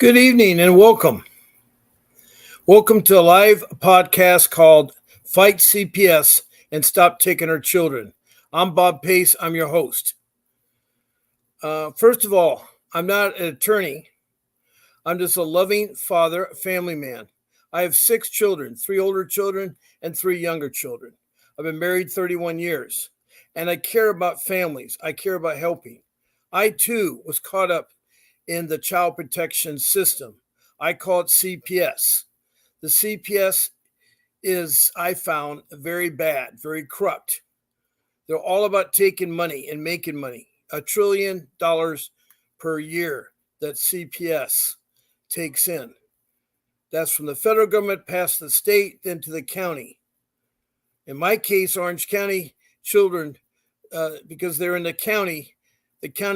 Good evening and welcome. Welcome to a live podcast called Fight CPS and Stop Taking Our Children. I'm Bob Pace. I'm your host. First of all, I'm not an attorney. I'm just a loving father, family man. I have 6 children, 3 older children and 3 younger children. I've been married 31 years and I care about families. I care about helping. I too was caught up in the child protection system. I call it CPS. The CPS is, I found, very bad, very corrupt. They're all about taking money and making money. $1 trillion per year that CPS takes in. That's from the federal government past the state, then to the county. In my case, Orange County children, because they're in the county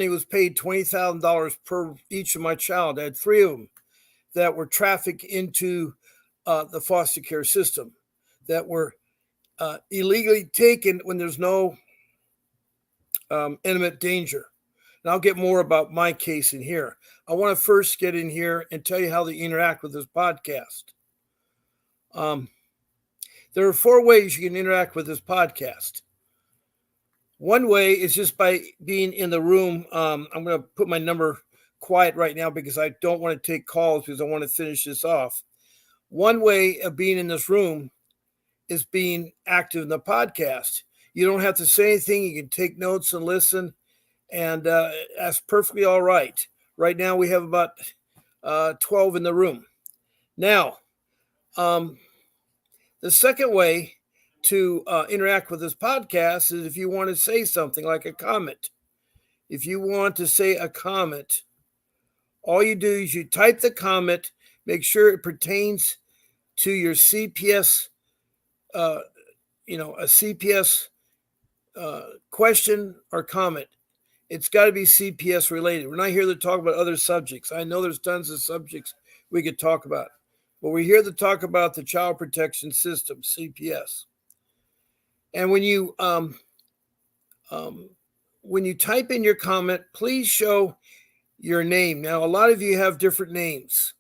was paid $20,000 per each of my child. I had 3 of them that were trafficked into the foster care system, that were illegally taken when there's no imminent danger. And I'll get more about my case in here. I want to first get in here and tell you how they interact with this podcast. There are 4 ways you can interact with this podcast. One way is just by being in the room. I'm going to put my number quiet right now because I don't want to take calls because I want to finish this off. One way of being in this room is being active in the podcast. You don't have to say anything. You can take notes and listen, and that's perfectly all right. Right now we have about 12 in the room. Now, the second way to interact with this podcast is if you want to say something like a comment. If you want to say a comment, all you do is you type the comment, make sure it pertains to your CPS, a CPS question or comment. It's got to be CPS related. We're not here to talk about other subjects. I know there's tons of subjects we could talk about, but we're here to talk about the child protection system, CPS. And when you type in your comment, please show your name. Now, a lot of you have different names,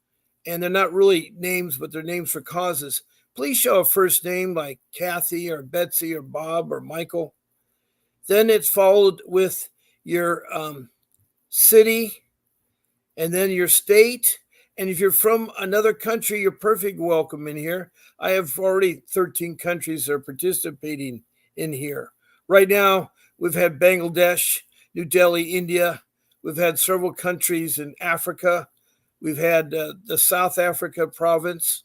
and they're not really names, but they're names for causes. Please show a first name like Kathy or Betsy or Bob or Michael. Then it's followed with your city and then your state. And if you're from another country, you're perfectly welcome in here. I have already 13 countries that are participating in here. Right now, we've had Bangladesh, New Delhi, India. We've had several countries in Africa. We've had the South Africa province.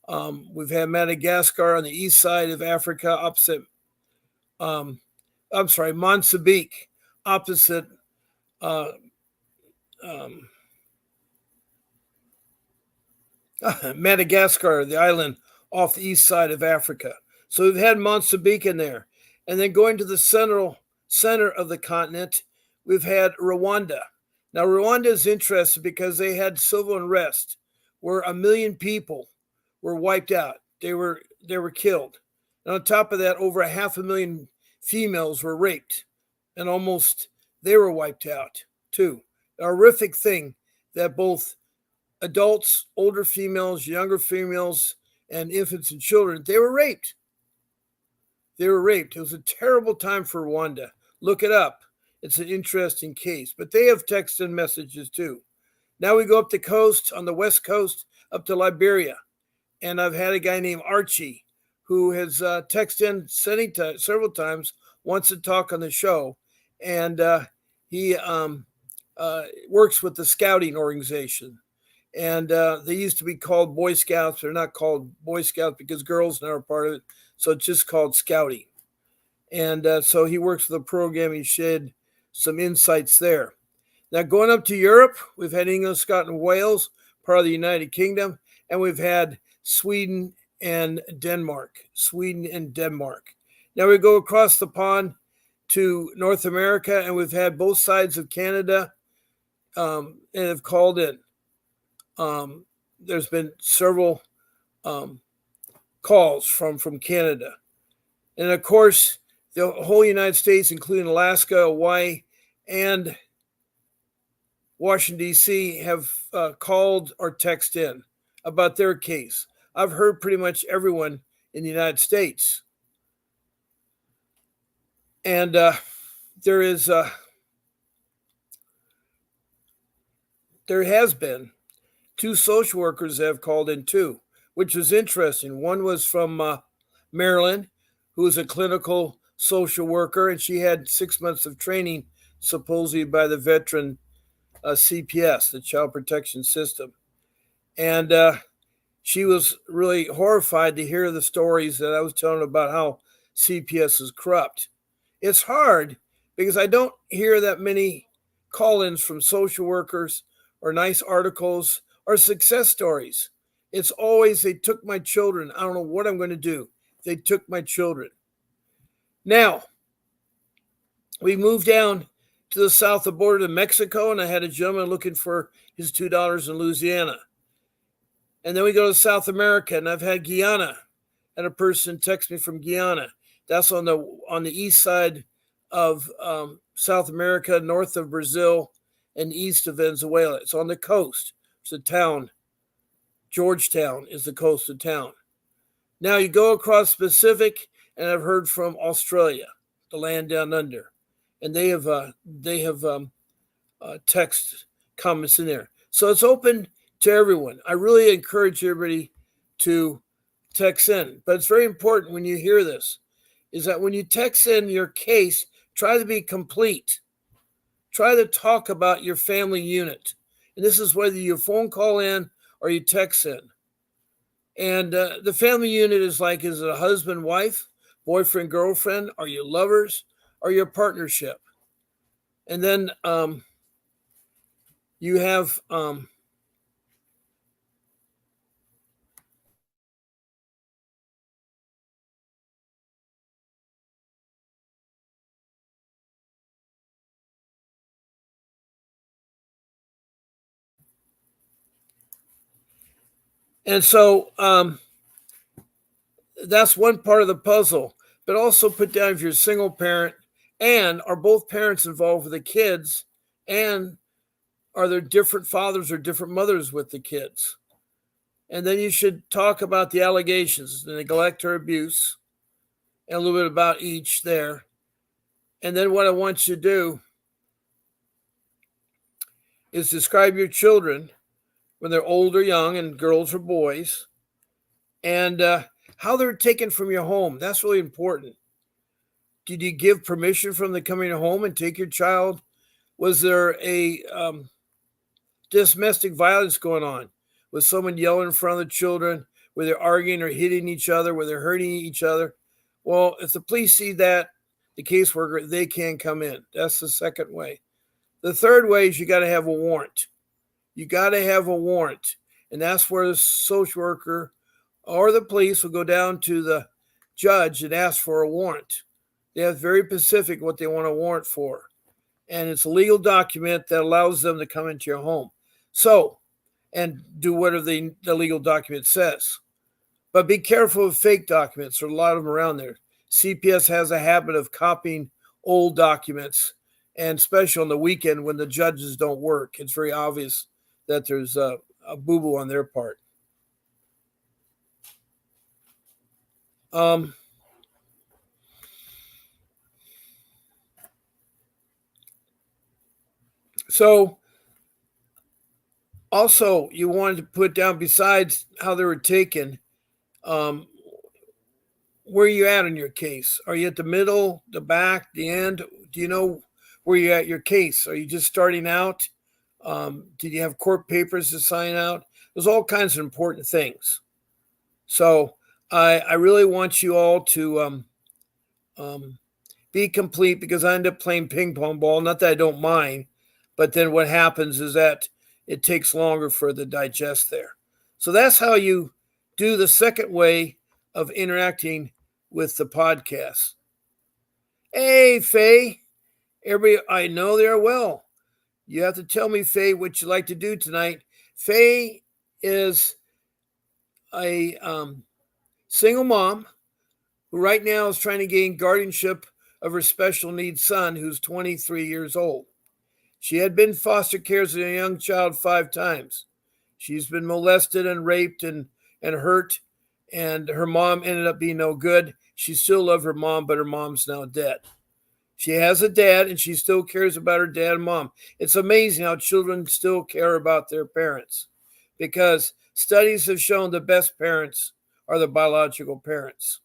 We've had Madagascar on the east side of Africa, opposite, Mozambique, opposite Madagascar, the island off the east side of Africa. So we've had Mozambique in there. And then going to the center of the continent, we've had Rwanda. Now, Rwanda is interesting because they had civil unrest where 1 million people were wiped out. They were killed. And on top of that, over 500,000 females were raped. And almost they were wiped out too. A horrific thing that both adults, older females, younger females, and infants and children, they were raped. They were raped. It was a terrible time for Rwanda. Look it up. It's an interesting case. But they have text and messages too. Now we go up the coast, on the west coast, up to Liberia. And I've had a guy named Archie who has texted in several times, wants to talk on the show. And he works with the scouting organization. And they used to be called Boy Scouts. They're not called Boy Scouts because girls are part of it. So it's just called scouting. And so he works with the program. He shared some insights there. Now going up to Europe, we've had England, Scotland, Wales, part of the United Kingdom. And we've had Sweden and Denmark. Now we go across the pond to North America, and we've had both sides of Canada and have called in. There's been several calls from Canada. And of course, the whole United States, including Alaska, Hawaii, and Washington, D.C. have called or texted in about their case. I've heard pretty much everyone in the United States. And there has been 2 social workers that have called in too, which was interesting. One was from Maryland, who was a clinical social worker, and she had 6 months of training, supposedly by the veteran CPS, the Child Protection System. And she was really horrified to hear the stories that I was telling about how CPS is corrupt. It's hard because I don't hear that many call-ins from social workers or nice articles or success stories. It's always, they took my children. I don't know what I'm going to do. They took my children. Now, we moved down to the south of the border to Mexico, and I had a gentleman looking for his $2 in Louisiana. And then we go to South America, and I've had Guyana, and a person text me from Guyana. That's on the east side of South America, north of Brazil, and east of Venezuela. It's on the coast. It's a town. Georgetown is the coastal town. Now you go across the Pacific, and I've heard from Australia, the land down under, and they have text comments in there. So it's open to everyone. I really encourage everybody to text in, but it's very important when you hear this, is that when you text in your case, try to be complete. Try to talk about your family unit. And this is whether you phone call in or you text in. And the family unit is like, is it a husband, wife, boyfriend, girlfriend? Are you lovers? Are you a partnership? And then you have and so that's one part of the puzzle. But also put down if you're a single parent, and are both parents involved with the kids, and are there different fathers or different mothers with the kids? And then you should talk about the allegations, the neglect or abuse, and a little bit about each there. And then what I want you to do is describe your children when they're old or young, and girls or boys, and how they're taken from your home. That's really important. Did you give permission from them to come in your home and take your child? Was there a domestic violence going on? Was someone yelling in front of the children? Were they arguing or hitting each other? Were they hurting each other? Well, if the police see that, the caseworker, they can come in. That's the second way. The third way is you got to have a warrant. You got to have a warrant. And that's where the social worker or the police will go down to the judge and ask for a warrant. They have very specific what they want a warrant for. And it's a legal document that allows them to come into your home. So, and do whatever the legal document says. But be careful of fake documents. There are a lot of them around there. CPS has a habit of copying old documents, and especially on the weekend when the judges don't work. It's very obvious that there's a boo-boo on their part. So also you wanted to put down, besides how they were taken, where are you at in your case? Are you at the middle, the back, the end? Do you know where you're at your case? Are you just starting out? Did you have court papers to sign out? There's all kinds of important things. So I really want you all to be complete, because I end up playing ping pong ball. Not that I don't mind, but then what happens is that it takes longer for the digest there. So that's how you do the second way of interacting with the podcast. Hey, Faye. Everybody, I know they're well. You have to tell me, Faye, what you like to do tonight. Faye is a single mom who right now is trying to gain guardianship of her special needs son, who's 23 years old. She had been in foster care as a young child 5 times. She's been molested and raped and hurt, and her mom ended up being no good. She still loved her mom, but her mom's now dead. She has a dad, and she still cares about her dad and mom. It's amazing how children still care about their parents, because studies have shown the best parents are the biological parents.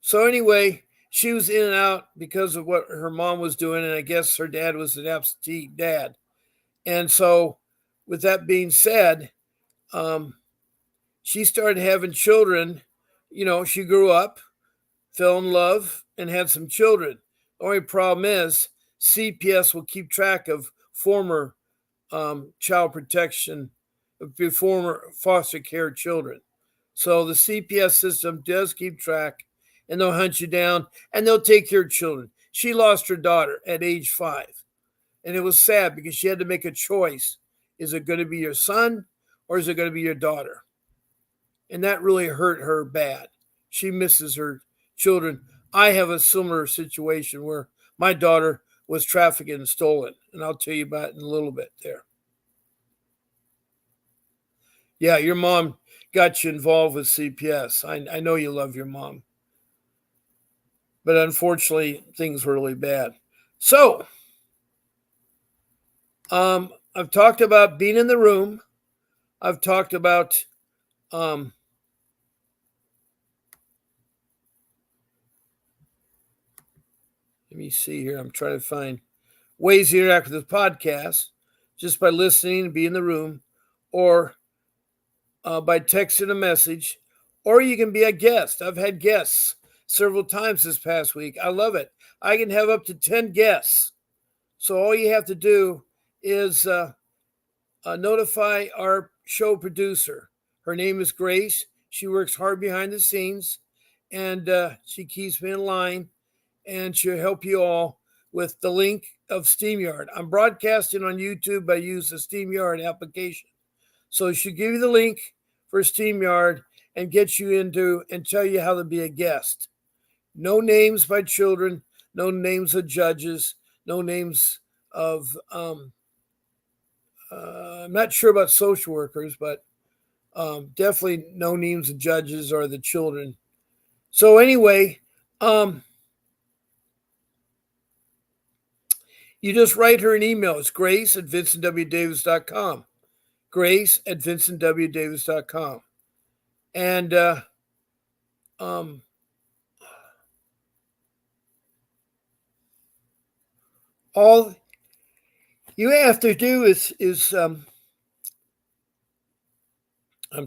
So anyway, she was in and out because of what her mom was doing, and I guess her dad was an absentee dad. And so, with that being said, um, she started having children. She grew up, fell in love, and had some children. The only problem is CPS will keep track of former child protection, former foster care children. So the CPS system does keep track, and they'll hunt you down, and they'll take your children. She lost her daughter at age 5, and it was sad because she had to make a choice. Is it going to be your son, or is it going to be your daughter? And that really hurt her bad. She misses her children. I have a similar situation where my daughter was trafficked and stolen, and I'll tell you about it in a little bit there. Yeah, your mom got you involved with CPS. I know you love your mom, but unfortunately, things were really bad. So, I've talked about being in the room. I've talked about let me see here. I'm trying to find ways to interact with the podcast just by listening and be in the room, or by texting a message, or you can be a guest. I've had guests several times this past week. I love it. I can have up to 10 guests. So all you have to do is notify our show producer. Her name is Grace. She works hard behind the scenes, and she keeps me in line, and she'll help you all with the link of StreamYard. I'm broadcasting on YouTube. I use the StreamYard application. So she'll give you the link for StreamYard and get you into and tell you how to be a guest. No names by children, no names of judges, no names of, I'm not sure about social workers, but definitely no names of judges or the children. So anyway, you just write her an email. It's grace@vincentwdavis.com. Grace@vincentwdavis.com. And all you have to do is I'm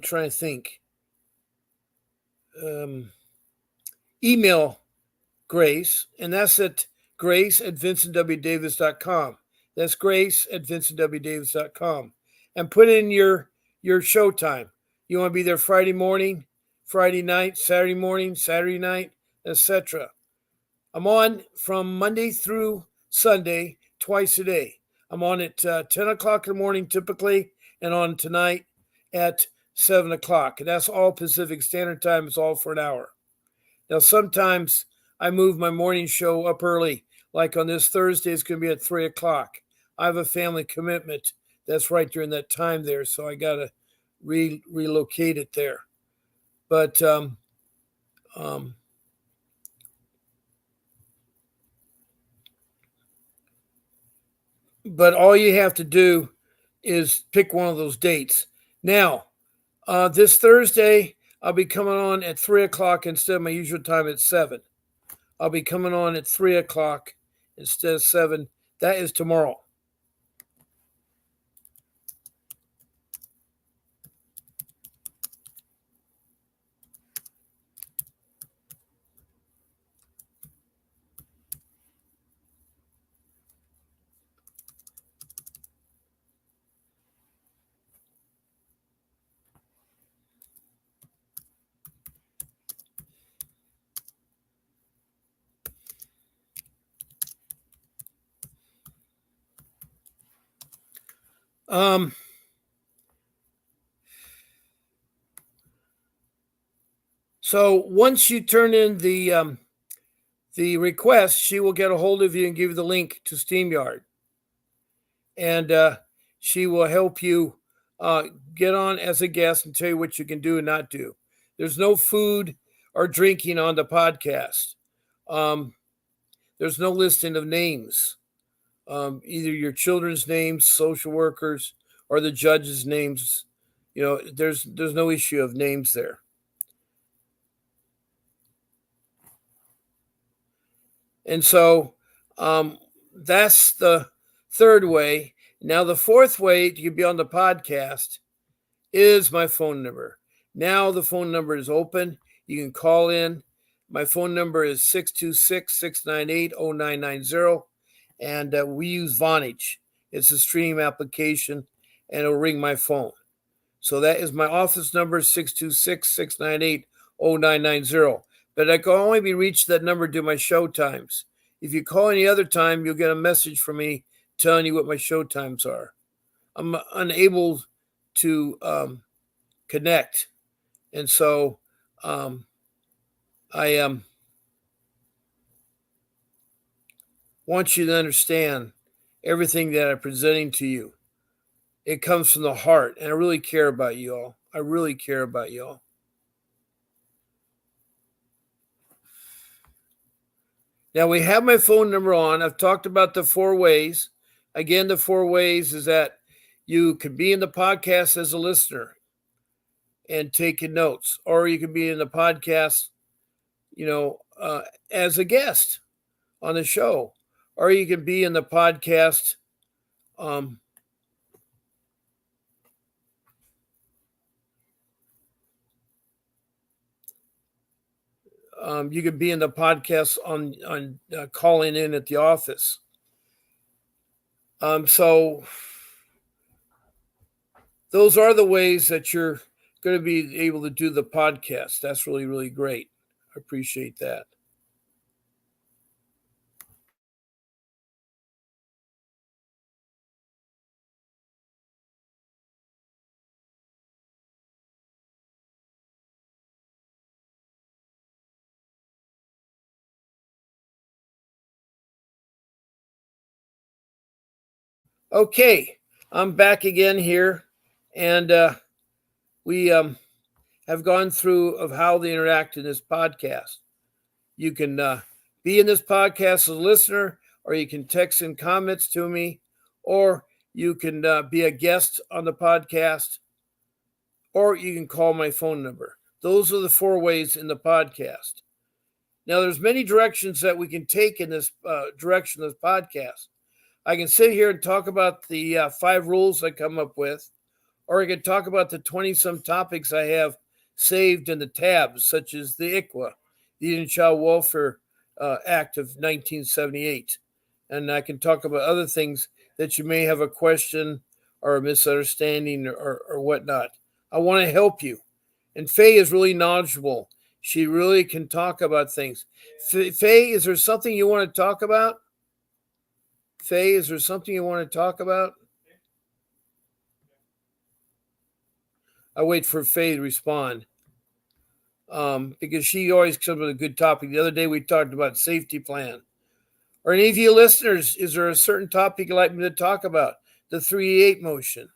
trying to think. Email Grace, and that's at grace@vincentwdavis.com. That's grace@vincentwdavis.com. And put in your show time. You want to be there Friday morning, Friday night, Saturday morning, Saturday night, etc. I'm on from Monday through Sunday, twice a day. I'm on at 10 o'clock in the morning typically, and on tonight at 7 o'clock. And that's all Pacific Standard Time. It's all for an hour. Now, sometimes I move my morning show up early. Like on this Thursday, it's going to be at 3 o'clock. I have a family commitment that's right during that time there, so I got to relocate it there. But but all you have to do is pick one of those dates. Now, this Thursday, I'll be coming on at 3 o'clock instead of my usual time at 7. I'll be coming on at 3 o'clock instead of 7. That is tomorrow. So once you turn in the request, she will get a hold of you and give you the link to StreamYard. and she will help you get on as a guest and tell you what you can do and not do. There's no food or drinking on the podcast. Um, there's no listing of names, either your children's names, social workers, or the judge's names. There's no issue of names there. And so that's the third way. Now, the fourth way to be on the podcast is my phone number. Now, the phone number is open. You can call in. My phone number is 626-698-0990. And we use Vonage. It's a stream application, and it'll ring my phone. So that is my office number, 626-698-0990. But I can only be reached that number due my show times. If you call any other time, you'll get a message from me telling you what my show times are. I'm unable to connect. And so I want you to understand everything that I'm presenting to you. It comes from the heart, and I really care about you all. I really care about you all. Now, we have my phone number on. I've talked about the 4 ways. Again, the 4 ways is that you can be in the podcast as a listener and taking notes, or you can be in the podcast, as a guest on the show, or you can be in the podcast you could be in the podcast on calling in at the office. So those are the ways that you're going to be able to do the podcast. That's really, really great. I appreciate that. Okay, I'm back again here, and we have gone through of how they interact in this podcast. You can be in this podcast as a listener, or you can text in comments to me, or you can be a guest on the podcast, or you can call my phone number. Those are the 4 ways in the podcast. Now, there's many directions that we can take in this direction of this podcast. I can sit here and talk about the 5 rules I come up with, or I can talk about the 20-some topics I have saved in the tabs, such as the ICWA, the Indian Child Welfare Act of 1978. And I can talk about other things that you may have a question or a misunderstanding or whatnot. I want to help you. And Faye is really knowledgeable. She really can talk about things. Faye, is there something you want to talk about? Faye, is there something you want to talk about? I wait for Faye to respond because she always comes with a good topic. The other day we talked about safety plan. Or any of you listeners, is there a certain topic you'd like me to talk about? The 388 motion.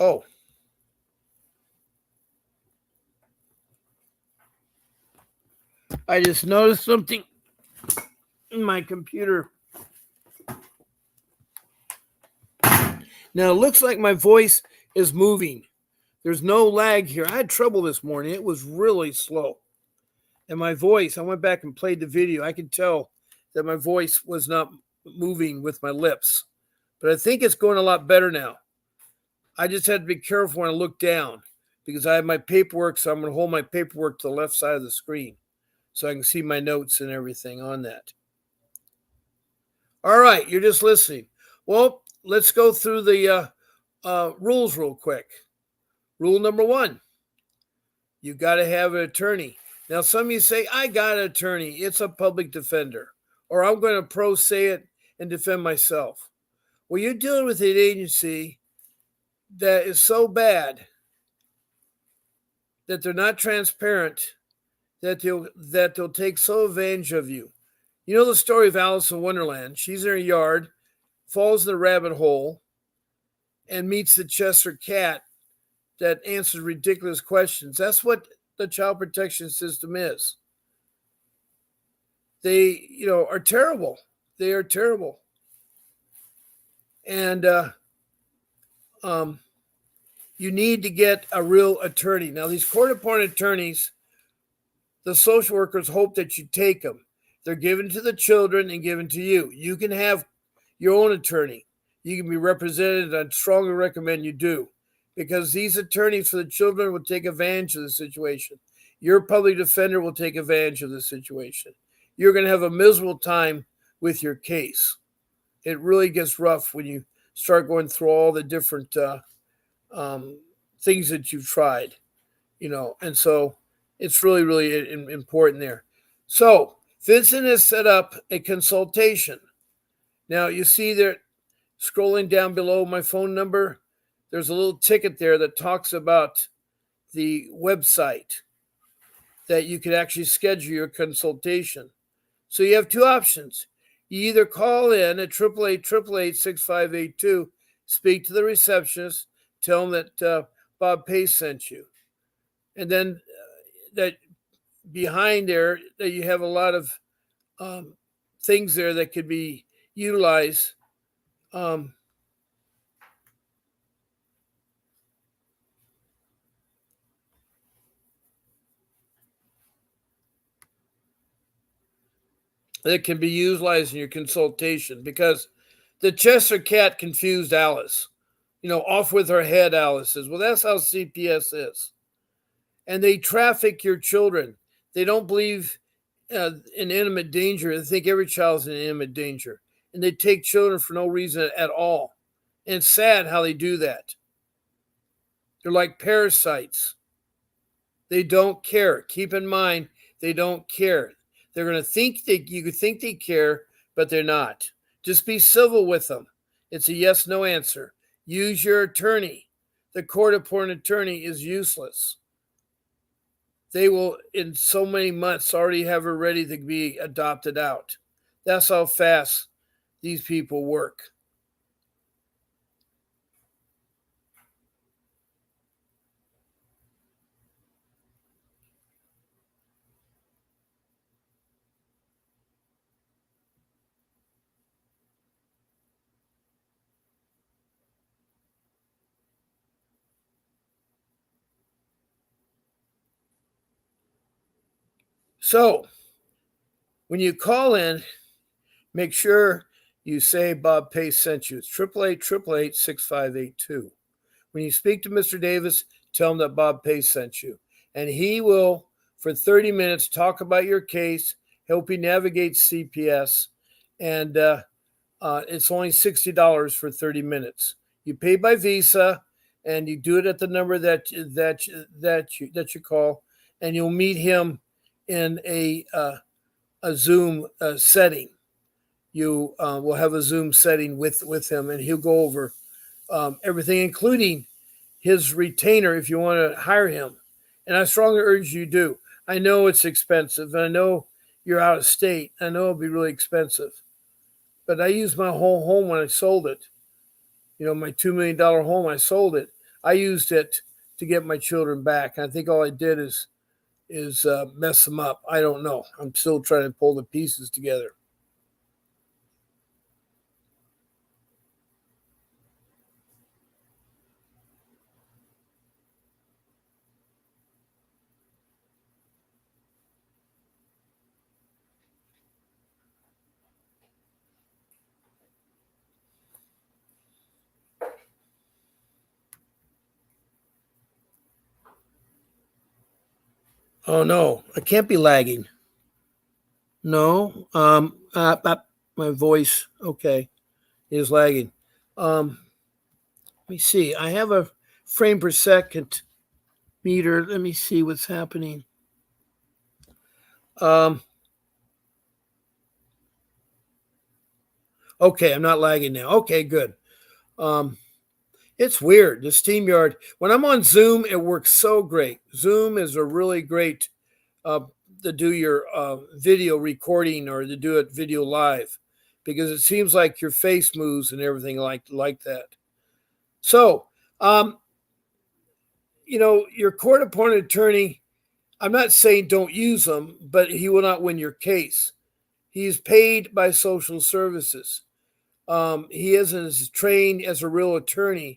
Oh. I just noticed something in my computer. Now, it looks like my voice is moving. There's no lag here. I had trouble this morning. It was really slow. And my voice, I went back and played the video. I could tell that my voice was not moving with my lips. But I think it's going a lot better now. I just had to be careful when I look down because I have my paperwork, so I'm going to hold my paperwork to the left side of the screen so I can see my notes and everything on that. All right, you're just listening. Well, let's go through the rules real quick. Rule number 1, you got to have an attorney. Now, some of you say, I got an attorney. It's a public defender. Or I'm going to pro say it and defend myself. Well, you're dealing with an agency that is so bad that they're not transparent, that they'll take so advantage of you. You know the story of Alice in Wonderland. She's in her yard, falls in the rabbit hole, and meets the Cheshire cat that answers ridiculous questions. That's what the child protection system is. They, are terrible. They are terrible. And um, you need to get a real attorney. Now, these court-appointed attorneys, the social workers hope that you take them. They're given to the children and given to you. You can have your own attorney. You can be represented. I strongly recommend you do, because these attorneys for the children will take advantage of the situation. Your public defender will take advantage of the situation. You're going to have a miserable time with your case. It really gets rough when you start going through all the different things that you've tried, and so it's really, really important there. So Vincent has set up a consultation. Now you see there, scrolling down below my phone number, there's a little ticket there that talks about the website that you can actually schedule your consultation. So you have two options. You either call in at 888-888-6582, speak to the receptionist, tell them that Bob Pace sent you. And then that behind there, that you have a lot of things there that could be utilized. That can be utilized in your consultation, because the Cheshire cat confused Alice. Off with her head, Alice says. Well, that's how CPS is. And they traffic your children. They don't believe in intimate danger. They think every child is in intimate danger. And they take children for no reason at all. And it's sad how they do that. They're like parasites. They don't care. Keep in mind, they don't care. They're going to think you could think they care, but they're not. Just be civil with them. It's a yes, no answer. Use your attorney. The court-appointed attorney is useless. They will, in so many months, already have her ready to be adopted out. That's how fast these people work. So, when you call in, make sure you say Bob Pace sent you. It's 888-888-6582. When you speak to Mr. Davis, tell him that Bob Pace sent you. And he will, for 30 minutes, talk about your case, help you navigate CPS. And it's only $60 for 30 minutes. You pay by Visa, and you do it at the number that you call, and you'll meet him in a Zoom setting. You will have a Zoom setting with him, and he'll go over everything, including his retainer if you want to hire him. And I strongly urge you do. I know it's expensive, and I know you're out of state. I know it'll be really expensive. But I used my whole home when I sold it. My $2 million home, I sold it. I used it to get my children back. I think all I did is mess them up. I don't know. I'm still trying to pull the pieces together. Oh no, I can't be lagging. No, my voice, okay, is lagging. Let me see. I have a frame per second meter. Let me see what's happening. Okay, I'm not lagging now. Okay, good. It's weird. The SteamYard. When I'm on Zoom, it works so great. Zoom is a really great uh, to do your video recording or to do it video live, because it seems like your face moves and everything like that. So, um, your court appointed attorney. I'm not saying don't use them, but he will not win your case. He is paid by social services. He isn't trained as a real attorney.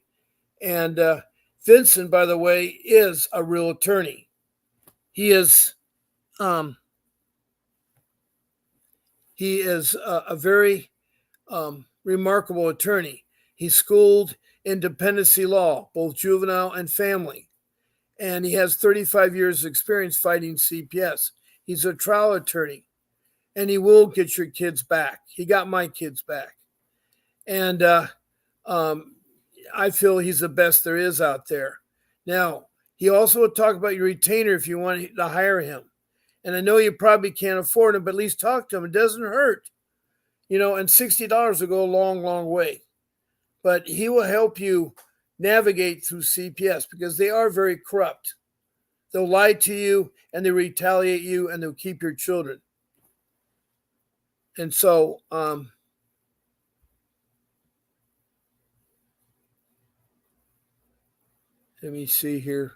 And Vincent, by the way, is a real attorney. He is um, a very remarkable attorney. He's schooled in dependency law, both juvenile and family, and he has 35 years of experience fighting CPS. He's a trial attorney, and he will get your kids back. He got my kids back, and um, I feel he's the best there is out there. Now, he also will talk about your retainer if you want to hire him. And I know you probably can't afford him, but at least talk to him. It doesn't hurt, and $60 will go a long, long way. But he will help you navigate through CPS because they are very corrupt. They'll lie to you and they retaliate you and they'll keep your children. And so, let me see here.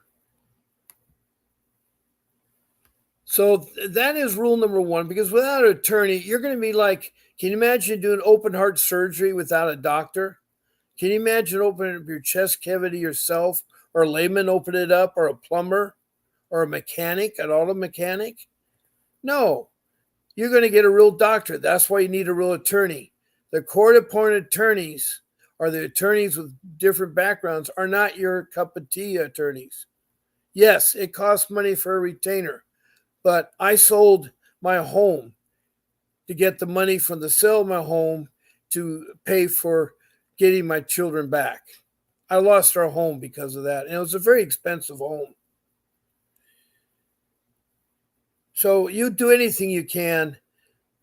So that is rule number one, because without an attorney, you're going to be like, can you imagine doing open heart surgery without a doctor? Can you imagine opening up your chest cavity yourself, or a layman open it up, or a plumber, or a mechanic, an auto mechanic? No, you're going to get a real doctor. That's why you need a real attorney. The court-appointed attorneys, or the attorneys with different backgrounds, are not your cup of tea attorneys. Yes, it costs money for a retainer, but I sold my home to get the money from the sale of my home to pay for getting my children back. I lost our home because of that, and it was a very expensive home. So you do anything you can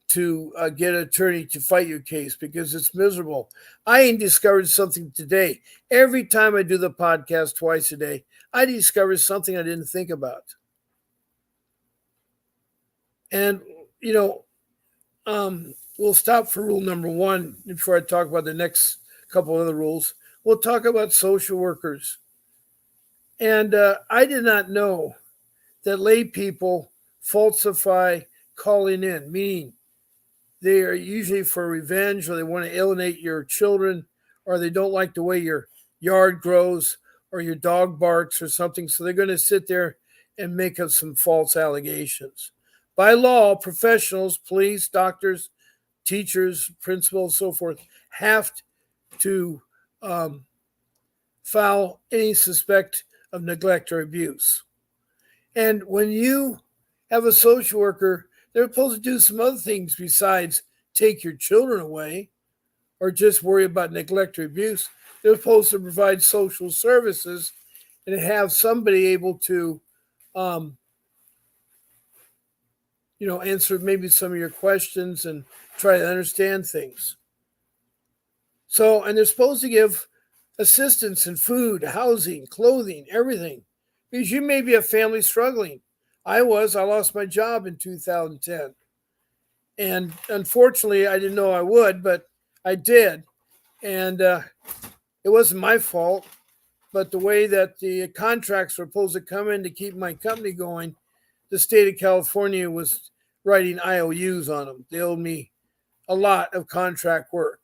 to get an attorney to fight your case, because it's miserable. I discovered something today. Every time I do the podcast twice a day, I discover something I didn't think about. And, we'll stop for rule number one before I talk about the next couple of the rules. We'll talk about social workers. And I did not know that lay people falsify calling in, meaning they are usually for revenge, or they want to alienate your children, or they don't like the way your yard grows or your dog barks or something. So they're going to sit there and make up some false allegations. By law, professionals, police, doctors, teachers, principals, so forth, have to file any suspect of neglect or abuse. And when you have a social worker, they're supposed to do some other things besides take your children away or just worry about neglect or abuse. They're supposed to provide social services and have somebody able to, answer maybe some of your questions and try to understand things. So, and they're supposed to give assistance in food, housing, clothing, everything. Because you may be a family struggling. I lost my job in 2010. And unfortunately, I didn't know I would, but I did. And it wasn't my fault, but the way that the contracts were supposed to come in to keep my company going, the state of California was writing IOUs on them. They owed me a lot of contract work.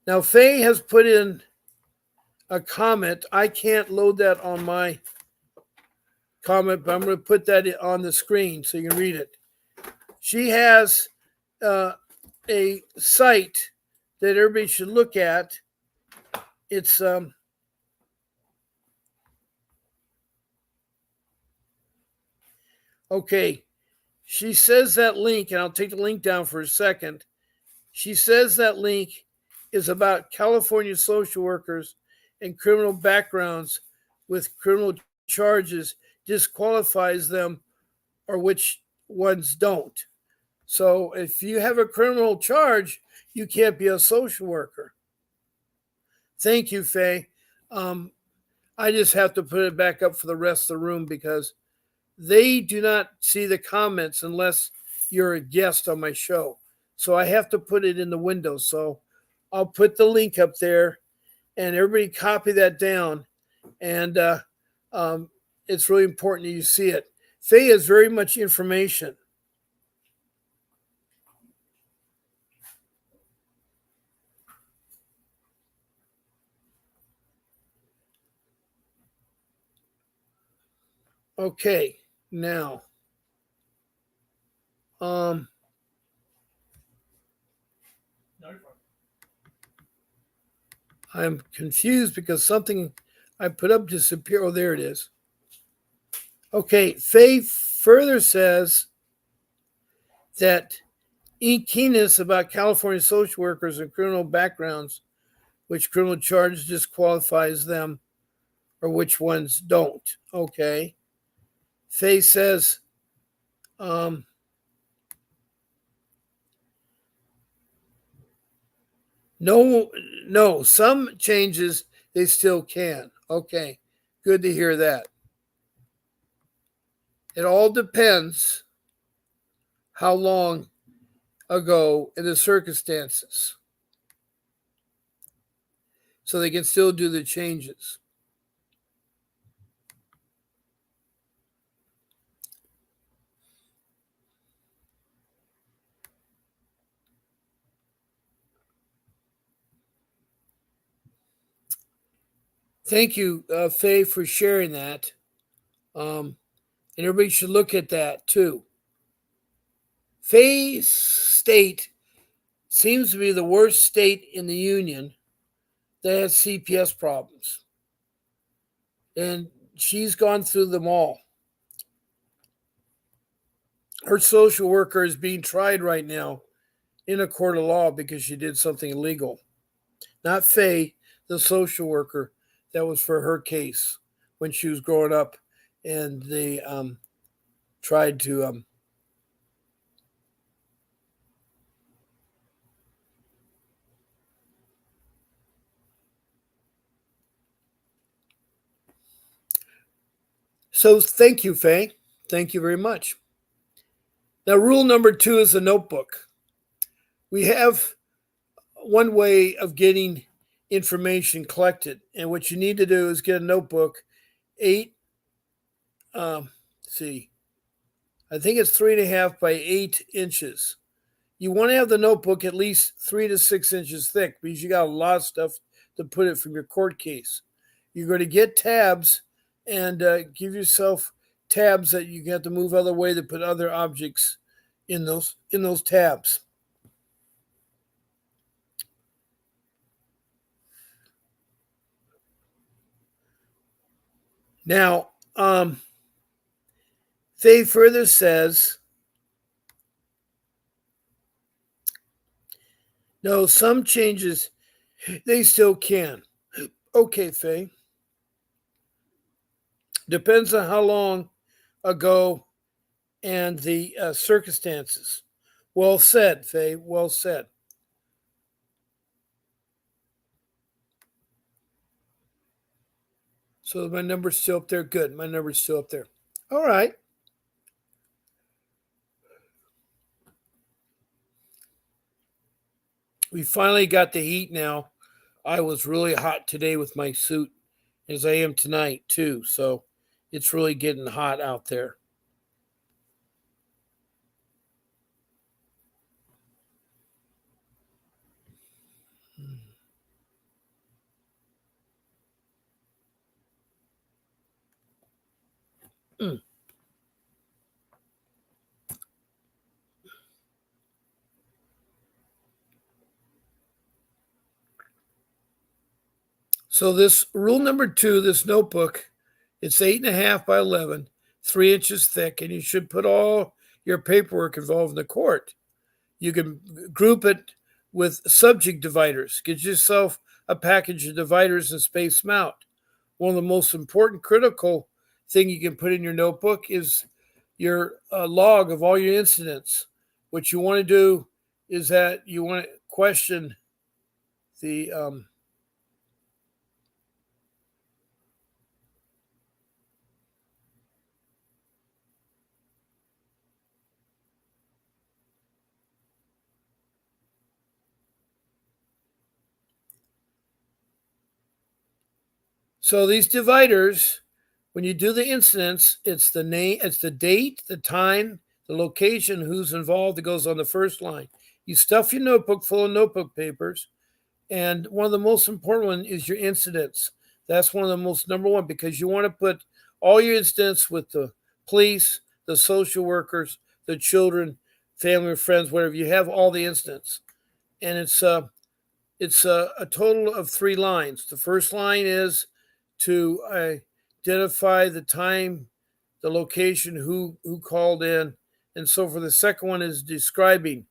Now, Faye has put in a comment. I can't load that on my comment, but I'm going to put that on the screen so you can read it. She has a site that everybody should look at. It's okay. She says that link, and I'll take the link down for a second. She says that link is about California social workers and criminal backgrounds with criminal charges disqualifies them, or which ones don't. So if you have a criminal charge, you can't be a social worker. Thank you, Faye. I just have to put it back up for the rest of the room because they do not see the comments unless you're a guest on my show. So I have to put it in the window. So I'll put the link up there and everybody copy that down. And it's really important that you see it. Faye has very much information. Okay, now, I'm confused because something I put up disappeared. Oh, there it is. Okay, Faye further says that keenness about California social workers and criminal backgrounds, which criminal charge disqualifies them, or which ones don't. Okay. Faye says, no, some changes they still can. Okay, good to hear that. It all depends how long ago and the circumstances. So they can still do the changes. Thank you, Faye, for sharing that. And everybody should look at that too. Faye's state seems to be the worst state in the union that has CPS problems. And she's gone through them all. Her social worker is being tried right now in a court of law because she did something illegal. Not Faye, the social worker, that was for her case when she was growing up, and they tried to So thank you, Faye. Thank you very much. Now, rule number 2 is a notebook. We have one way of getting information collected, and what you need to do is get a notebook, I think it's 3.5 by 8 inches. You want to have the notebook at least 3 to 6 inches thick because you got a lot of stuff to put it from your court case. You're going to get tabs and give yourself tabs that you have to move other way to put other objects in those tabs. Now, Faye further says, no, some changes they still can. Okay, Faye. Depends on how long ago and the circumstances. Well said, Faye. Well said. So my number's still up there. Good. My number's still up there. All right. We finally got the heat now. I was really hot today with my suit, as I am tonight, too. So it's really getting hot out there. Mm. So this rule number 2, this notebook, it's 8.5 by 11, 3 inches thick, and you should put all your paperwork involved in the court. You can group it with subject dividers. Get yourself a package of dividers and space them out. One of the most important critical thing you can put in your notebook is your log of all your incidents. What you want to do is that you want to question the so these dividers, when you do the incidents, it's the name, it's the date, the time, the location, who's involved. That goes on the first line. You stuff your notebook full of notebook papers, and one of the most important one is your incidents. That's one of the most number one, because you want to put all your incidents with the police, the social workers, the children, family, friends, whatever. You have all the incidents, and it's a total of 3 lines. The first line is to identify the time, the location, who called in, and so for the second one is describing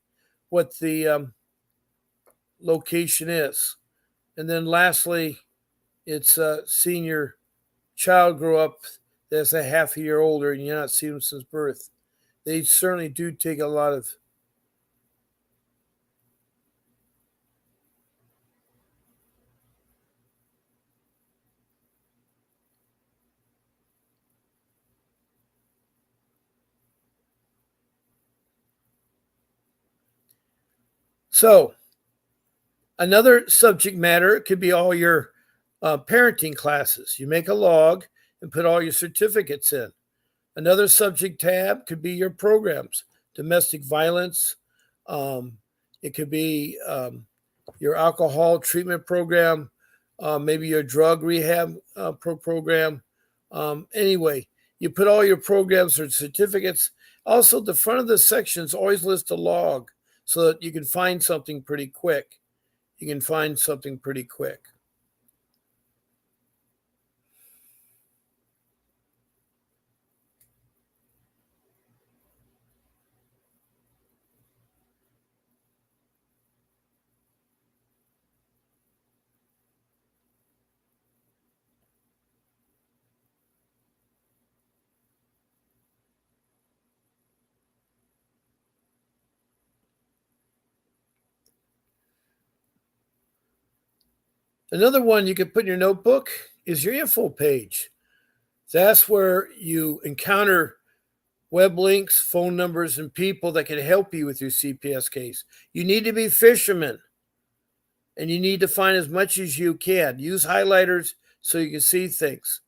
what the location is, and then lastly, it's seeing your child grow up that's a half a year older and you're not seeing them since birth. They certainly do take a lot of. So another subject matter could be all your parenting classes. You make a log and put all your certificates in. Another subject tab could be your programs, domestic violence. It could be your alcohol treatment program, maybe your drug rehab program. Anyway, you put all your programs or certificates. Also, the front of the sections always list a log so that you can find something pretty quick. You can find something pretty quick. Another one you can put in your notebook is your info page. That's where you encounter web links, phone numbers, and people that can help you with your CPS case. You need to be fishermen, and you need to find as much as you can. Use highlighters so you can see things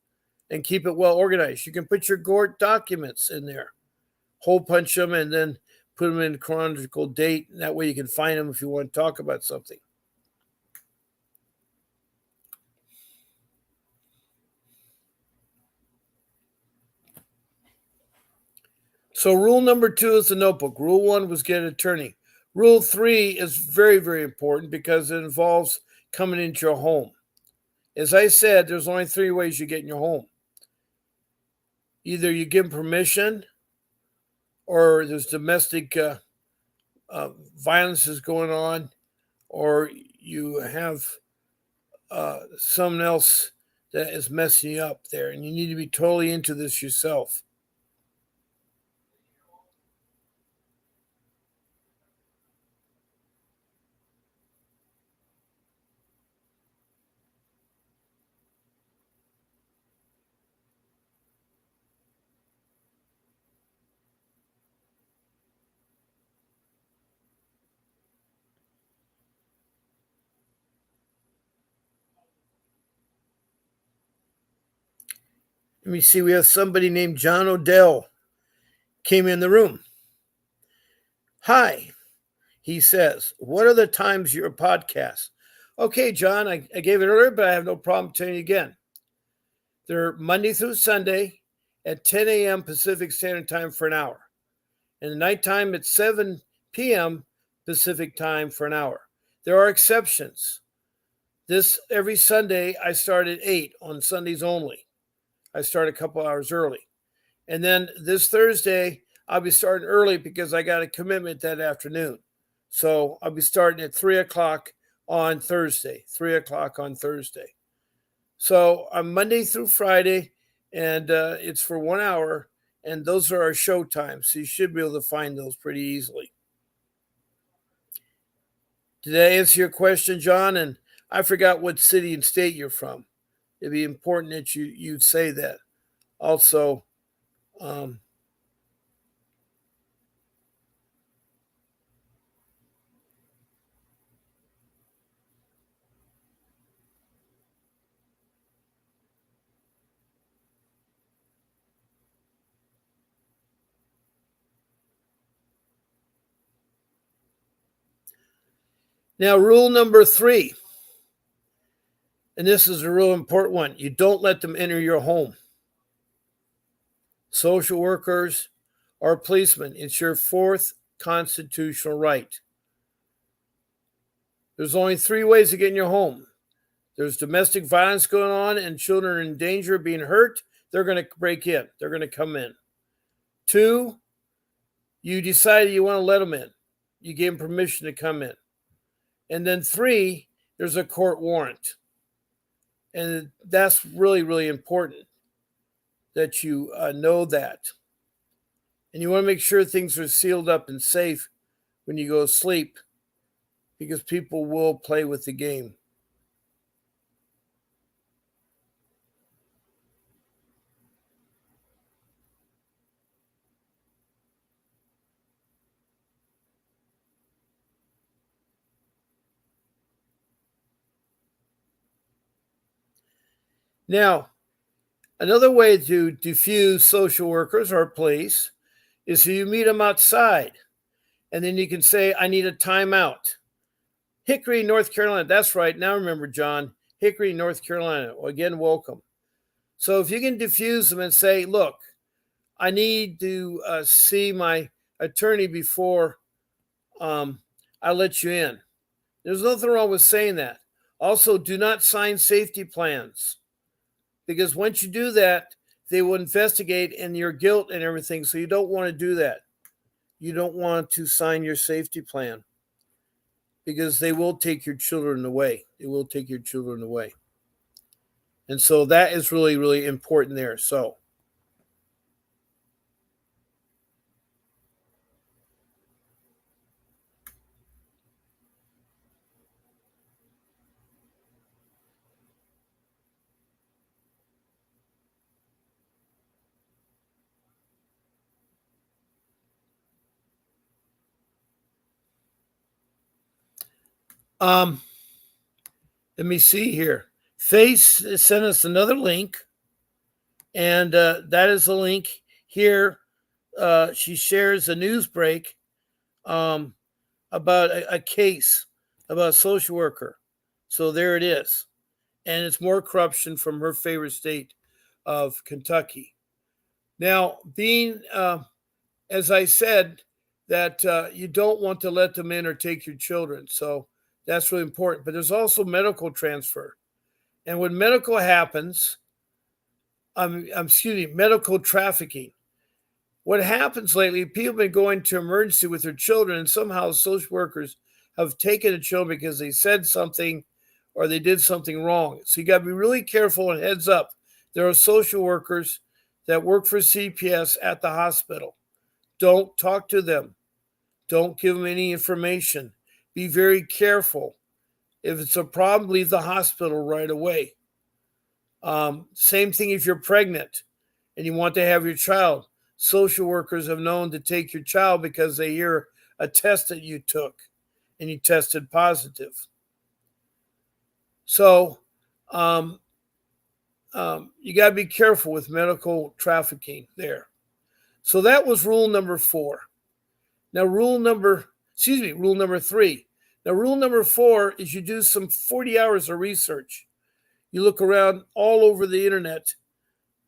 and keep it well organized. You can put your GORT documents in there, hole punch them, and then put them in chronological date. And that way you can find them if you want to talk about something. So rule number 2 is the notebook. Rule 1 was get an attorney. Rule 3 is very, very important because it involves coming into your home. As I said, there's only 3 ways you get in your home. Either you give permission, or there's domestic violence is going on, or you have someone else that is messing you up there, and you need to be totally into this yourself. Let me see. We have somebody named John Odell came in the room. Hi, he says. What are the times your podcast? Okay, John, I gave it earlier, but I have no problem telling you again. They're Monday through Sunday at 10 a.m. Pacific Standard Time for an hour. And the nighttime at 7 p.m. Pacific Time for an hour. There are exceptions. This every Sunday I start at 8 on Sundays only. I start a couple hours early. And then this Thursday, I'll be starting early because I got a commitment that afternoon. So I'll be starting at 3 o'clock on Thursday, 3 o'clock on Thursday. So I'm Monday through Friday, and it's for 1 hour, and those are our show times. So you should be able to find those pretty easily. Did I answer your question, John? And I forgot what city and state you're from. It'd be important that you'd say that. Also, um, now rule number 3, and this is a real important one: you don't let them enter your home. Social workers or policemen, it's your 4th constitutional right. There's only 3 ways to get in your home. There's domestic violence going on and children are in danger of being hurt. They're going to break in. They're going to come in. 2, you decided you want to let them in. You gave them permission to come in. And then 3, there's a court warrant. And that's really, really important that you know that. And you want to make sure things are sealed up and safe when you go to sleep, because people will play with the game. Now, another way to diffuse social workers or police is you meet them outside, and then you can say, I need a timeout. Hickory, North Carolina. That's right. Now remember, John, Hickory, North Carolina. Well, again, welcome. So if you can diffuse them and say, look, I need to see my attorney before I let you in. There's nothing wrong with saying that. Also, do not sign safety plans, because once you do that, they will investigate in your guilt and everything. So you don't want to do that. You don't want to sign your safety plan, because they will take your children away. They will take your children away. And so that is really, really important there. So, um, let me see here. Face sent us another link, and that is a link here. She shares a news break um, about a case about a social worker. So there it is. And it's more corruption from her favorite state of Kentucky. Now, being, as I said, that you don't want to let them in or take your children. So that's really important. But there's also medical transfer. And when medical happens, medical trafficking. What happens lately, people have been going to emergency with their children, and somehow social workers have taken the children because they said something or they did something wrong. So you got to be really careful and heads up. There are social workers that work for CPS at the hospital. Don't talk to them. Don't give them any information. Be very careful. If it's a problem, leave the hospital right away. Same thing if you're pregnant and you want to have your child. Social workers have known to take your child because they hear a test that you took and you tested positive. So you got to be careful with medical trafficking there. So that was rule number 4. Now rule number 3. Now rule number 4 is you do some 40 hours of research. You look around all over the internet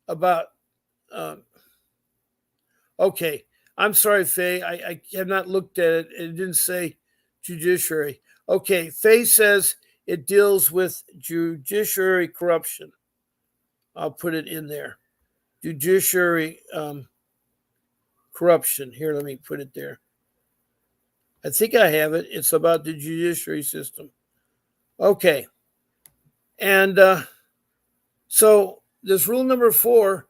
about okay, I'm sorry, Faye. I have not looked at it. It didn't say judiciary. Okay, Faye says it deals with judiciary corruption. I'll put it in there. Judiciary corruption. Here, let me put it there. I think I have it. It's about the judiciary system. Okay. And so this rule number 4,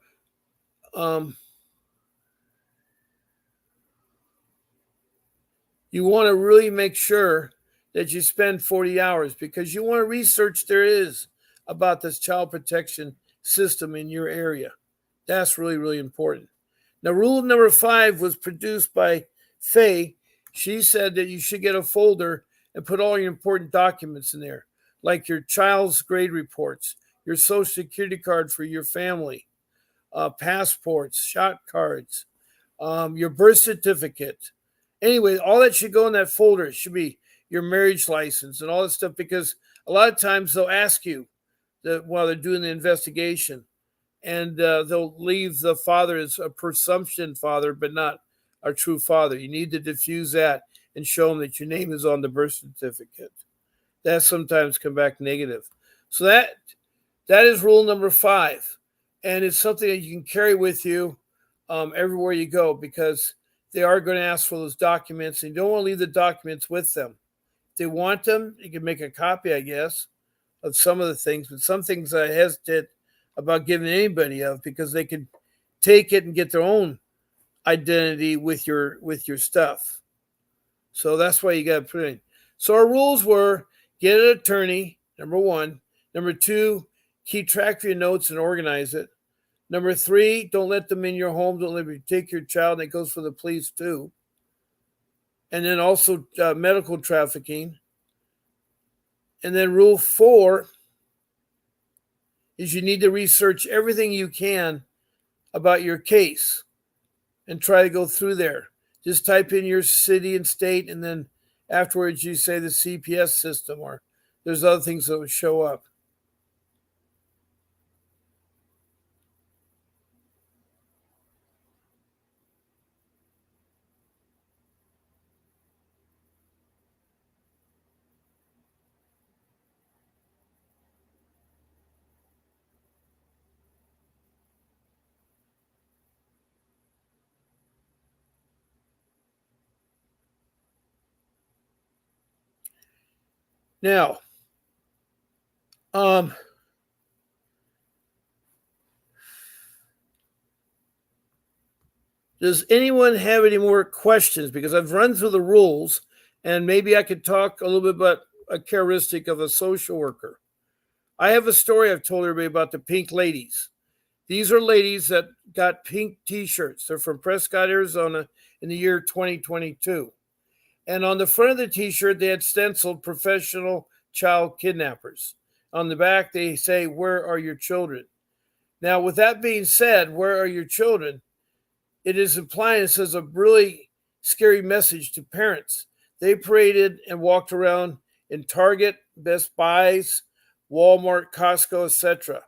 you want to really make sure that you spend 40 hours because you want to research there is about this child protection system in your area. That's really, really important. Now, rule number 5 was produced by Faye. She said that you should get a folder and put all your important documents in there, like your child's grade reports, your social security card for your family, passports, shot cards, your birth certificate. Anyway, all that should go in that folder. It should be your marriage license and all that stuff because a lot of times they'll ask you that while they're doing the investigation, and they'll leave the father as a presumption father, but not a true father. You need to diffuse that and show them that your name is on the birth certificate. That sometimes come back negative. So that is rule number 5, and it's something that you can carry with you everywhere you go because they are going to ask for those documents, and you don't want to leave the documents with them. If they want them, you can make a copy, I guess, of some of the things, but some things I hesitate about giving anybody of because they could take it and get their own identity with your stuff. So that's why you got to put it in. So our rules were get an attorney, number 1. Number 2, keep track of your notes and organize it. Number 3, don't let them in your home. Don't let them take your child. That goes for the police too. And then also medical trafficking. And then rule 4 is you need to research everything you can about your case and try to go through there. Just type in your city and state, and then afterwards you say the CPS system, or there's other things that will show up. Now, does anyone have any more questions? Because I've run through the rules, and maybe I could talk a little bit about a characteristic of a social worker. I have a story I've told everybody about the pink ladies. These are ladies that got pink t-shirts. They're from Prescott, Arizona in the year 2022. And on the front of the t-shirt, they had stenciled professional child kidnappers. On the back, they say, "Where are your children?" Now, with that being said, where are your children? It is implying, it says a really scary message to parents. They paraded and walked around in Target, Best Buys, Walmart, Costco, etc.,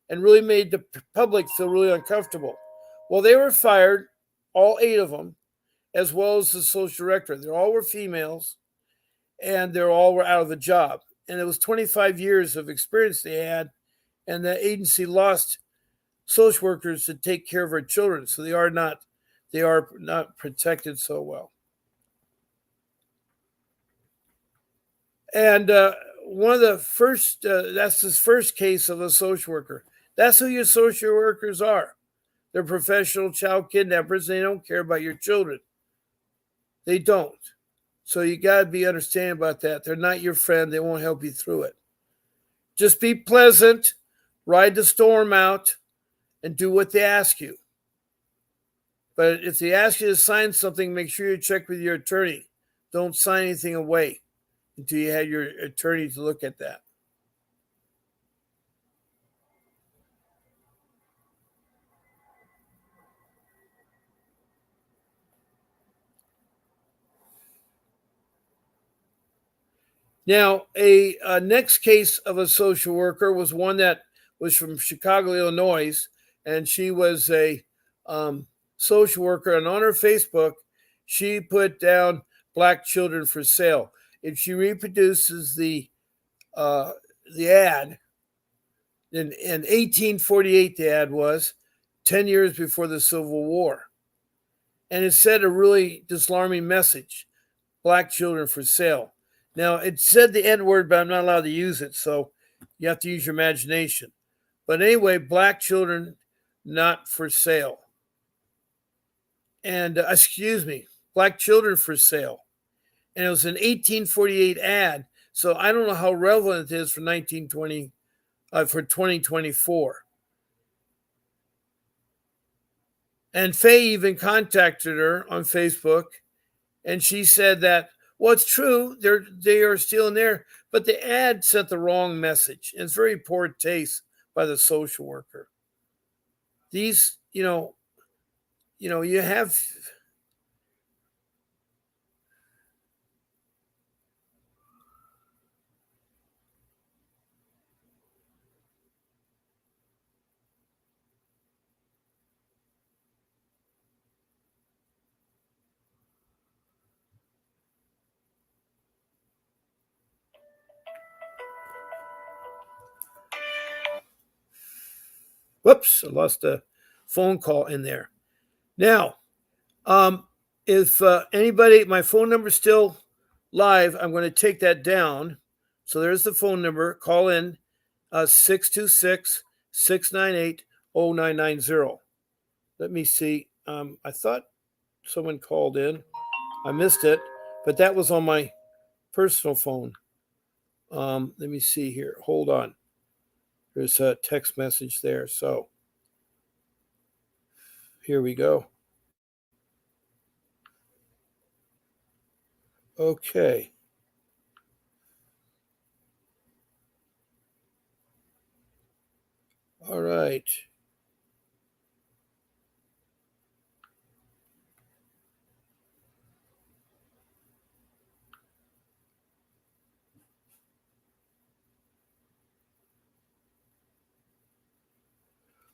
and really made the public feel really uncomfortable. Well, they were fired, all 8 of them, as well as the social director. They all were females, and they all were out of the job. And it was 25 years of experience they had, and the agency lost social workers to take care of our children, so they are not protected so well. And one of the first, that's his first case of a social worker. That's who your social workers are. They're professional child kidnappers. They don't care about your children. They don't. So you got to be understanding about that. They're not your friend. They won't help you through it. Just be pleasant, ride the storm out, and do what they ask you. But if they ask you to sign something, make sure you check with your attorney. Don't sign anything away until you have your attorney to look at that. Now, a next case of a social worker was one that was from Chicago, Illinois, and she was a social worker. And on her Facebook, she put down black children for sale. If she reproduces the ad, in 1848, the ad was 10 years before the Civil War, and it said a really disarming message: black children for sale. Now, it said the N word, but I'm not allowed to use it, so you have to use your imagination. But anyway, black children not for sale. And, excuse me, black children for sale. and it was an 1848 ad. So I don't know how relevant it is for 2024. And Faye even contacted her on Facebook, and she said that, well, it's true, they are still in there, but the ad sent the wrong message. And it's very poor taste by the social worker. These, you have. Whoops, I lost a phone call in there. Now, if anybody, my phone number is still live, I'm going to take that down. So there's the phone number. Call in 626 698 0990. Let me see. I thought someone called in. I missed it, but that was on my personal phone. Let me see here. Hold on. There's a text message there. So here we go. Okay. All right.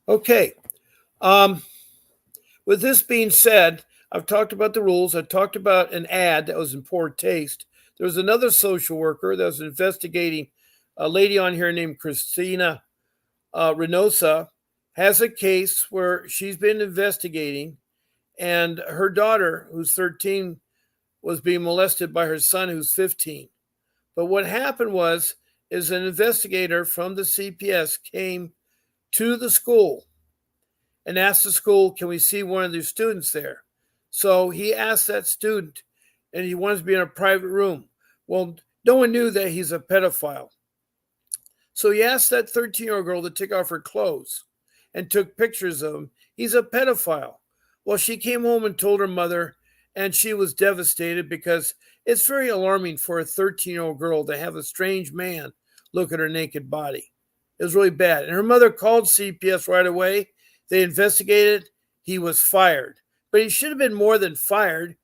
Okay. With this being said, I've talked about the rules. I talked about an ad that was in poor taste. There was another social worker that was investigating a lady on here named Christina Reynosa has a case where she's been investigating, and her daughter, who's 13, was being molested by her son, who's 15. But what happened is an investigator from the CPS came to the school and asked the school, can we see one of their students there? So he asked that student, and he wanted to be in a private room. Well, no one knew that he's a pedophile. So he asked that 13-year-old girl to take off her clothes and took pictures of him. He's a pedophile. Well, she came home and told her mother, and she was devastated because it's very alarming for a 13-year-old girl to have a strange man look at her naked body. It was really bad. And her mother called CPS right away. They investigated. He was fired. But he should have been more than fired.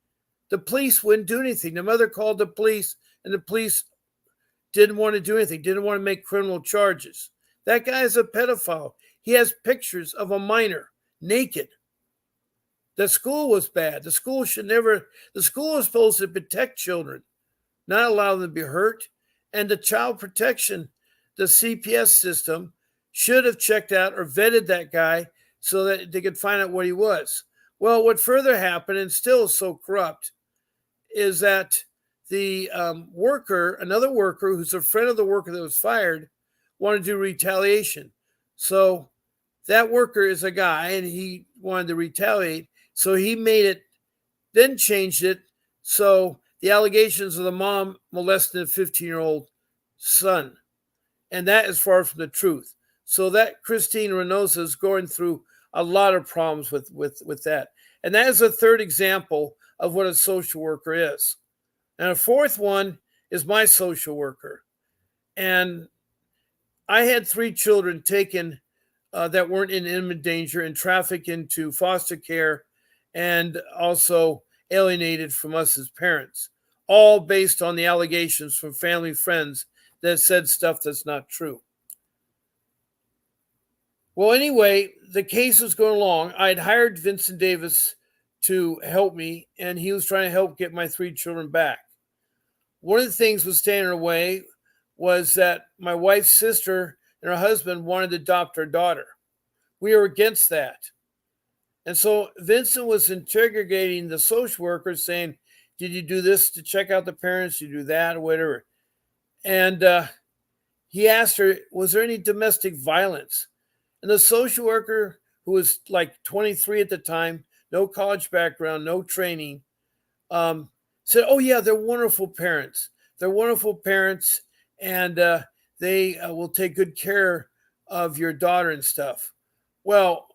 The police wouldn't do anything. The mother called the police, and the police didn't want to do anything, didn't want to make criminal charges. That guy is a pedophile. He has pictures of a minor naked. The school was bad. The school was supposed to protect children, not allow them to be hurt. And the child protection, the CPS system, should have checked out or vetted that guy so that they could find out what he was. Well, what further happened, and still is so corrupt, is that the another worker who's a friend of the worker that was fired, wanted to do retaliation. So that worker is a guy, and he wanted to retaliate. So he made it, then changed it. So the allegations of the mom molesting a 15-year-old son. And that is far from the truth. So that Christine Reynosa is going through a lot of problems with that. And that is a third example of what a social worker is. And a fourth one is my social worker. And I had 3 children taken that weren't in imminent danger and trafficked into foster care and also alienated from us as parents, all based on the allegations from family friends that said stuff that's not true. Well, anyway, the case was going along. I had hired Vincent Davis to help me, and he was trying to help get my 3 children back. One of the things was standing in the way was that my wife's sister and her husband wanted to adopt our daughter. We were against that. And so Vincent was interrogating the social worker saying, did you do this to check out the parents? Did you do that or whatever? And he asked her, was there any domestic violence? And the social worker, who was like 23 at the time, no college background, no training, said, "Oh yeah, they're wonderful parents. They're wonderful parents, and they will take good care of your daughter and stuff." Well,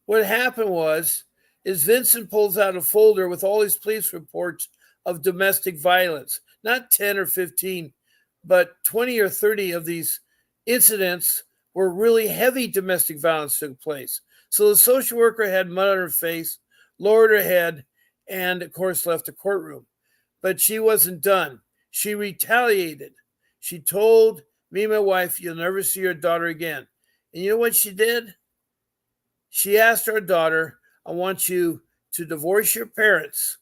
what happened was, is Vincent pulls out a folder with all his police reports of domestic violence, not 10 or 15, but 20 or 30 of these incidents where really heavy domestic violence took place. So the social worker had mud on her face, lowered her head, and of course left the courtroom. But she wasn't done. She retaliated. She told me and my wife, "You'll never see your daughter again." And you know what she did? She asked our daughter, "I want you to divorce your parents,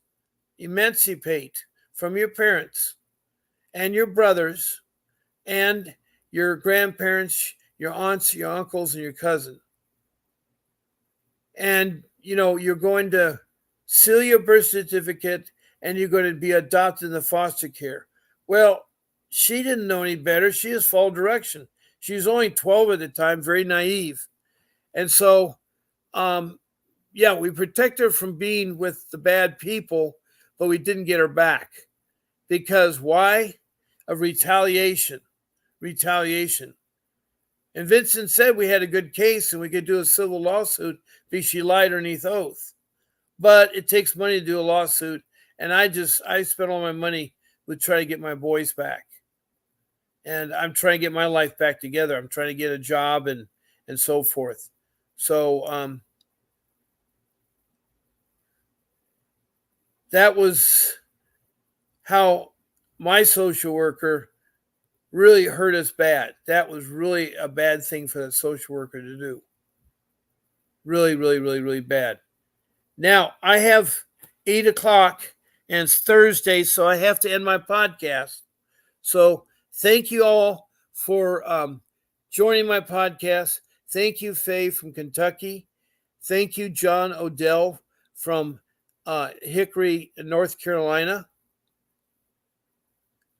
emancipate from your parents and your brothers and your grandparents, your aunts, your uncles, and your cousin. And, you're going to seal your birth certificate and you're going to be adopted into foster care." Well, she didn't know any better. She just followed direction. She was only 12 at the time, very naive. And so, yeah, we protect her from being with the bad people, but we didn't get her back. Because why? Of retaliation. Retaliation. And Vincent said we had a good case and we could do a civil lawsuit because she lied underneath oath. But it takes money to do a lawsuit. And I spent all my money with trying to get my boys back. And I'm trying to get my life back together. I'm trying to get a job and so forth. So that was how my social worker really hurt us bad. That was really a bad thing for the social worker to do. Really, really, really, really bad. Now, I have 8 o'clock and it's Thursday, so I have to end my podcast. So thank you all for joining my podcast. Thank you, Faye from Kentucky. Thank you, John Odell from Hickory, North Carolina.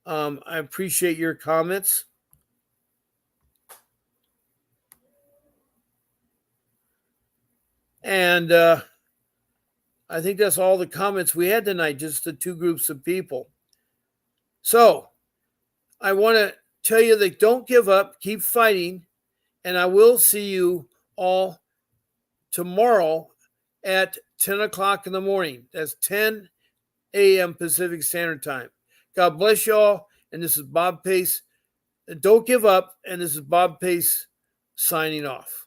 I appreciate your comments. And I think that's all the comments we had tonight, just the two groups of people. So I want to tell you that don't give up, keep fighting, and I will see you all tomorrow at 10 o'clock in the morning. That's 10 a.m. Pacific Standard Time. God bless you all, and this is Bob Pace. Don't give up, and this is Bob Pace signing off.